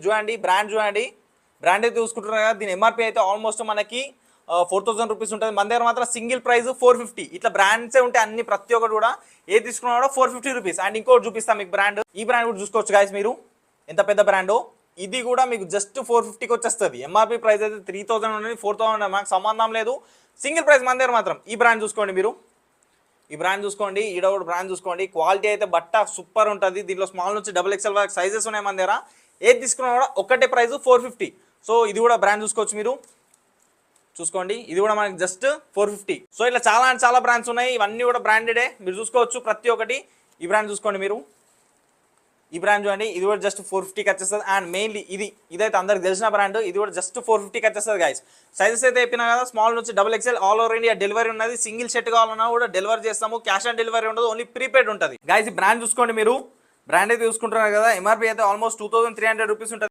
చూడండి బ్రాండ్ అయితే చూసుకుంటున్నారు కదా, దీని ఎంఆర్పీ అయితే ఆల్మోస్ట్ మనకి 4000 రూపీస్ ఉంటుంది. మన దగ్గర మాత్రం సింగిల్ ప్రైస్ 450. ఇట్లా బ్రాండ్సే ఉంటాయి అన్ని, ప్రతి ఒక్కటి కూడా ఏది తీసుకున్నా కూడా 450 రూపీస్. అండ్ ఇంకోటి చూపిస్తాం మీకు బ్రాండ్, ఈ బ్రాండ్ కూడా చూసుకోవచ్చు గాయస్ మీరు, ఎంత పెద్ద బ్రాండ్. ఇది కూడా మీకు జస్ట్ 450కి వచ్చేస్తుంది. ఎంఆర్పీ ప్రైస్ అయితే 3000 ఉండదు, 4000 మాకు సంబంధం లేదు. సింగిల్ ప్రైస్ మన దగ్గర మాత్రం. ఈ బ్రాండ్ చూసుకోండి మీరు, ఈ బ్రాండ్ చూసుకోండి, ఈడ కూడా బ్రాండ్ చూసుకోండి. క్వాలిటీ అయితే బట్ట సూపర్ ఉంటుంది. దీంట్లో స్మాల్ నుంచి XXL వరకు సైజెస్ ఉన్నాయి మన దగ్గర. ఏది తీసుకున్నా కూడా ఒకటే ప్రైస్ 450. సో ఇది కూడా బ్రాండ్ చూసుకోవచ్చు మీరు, చూసుకోండి. ఇది కూడా మనకి జస్ట్ 450. సో ఇట్లా చాలా బ్రాండ్స్ ఉన్నాయి, ఇవన్నీ కూడా బ్రాండెడే మీరు చూసుకోవచ్చు ప్రతి ఒక్కటి. ఈ బ్రాండ్ చూసుకోండి మీరు, ఈ బ్రాండ్ చూడండి, ఇది కూడా జస్ట్ 450కి వచ్చేస్తుంది. అండ్ మెయిన్లీ ఇదైతే అందరికి తెలిసిన బ్రాండ్, ఇది కూడా జస్ట్ 450కి వచ్చేస్తుంది గైస్. సైజెస్ అయితే చెప్పినా కదా, స్మాల్ నుంచి XXL all over India delivery ఉన్నది. సింగిల్ షర్ట్ కావాలన్నా కూడా డెలివరీ చేస్తాము, క్యాష్ ఆన్ డెలివరీ ఉండదు, ఓన్లీ ప్రీపెయిడ్ ఉంటుంది గైస్. ఈ బ్రాండ్ చూసుకోండి మీరు, బ్రాండ్ అయితే చూసుకుంటున్నారు కదా. ఎంఆర్పీ అయితే ఆల్మోస్ట్ 2300 రూపీస్ ఉంటుంది.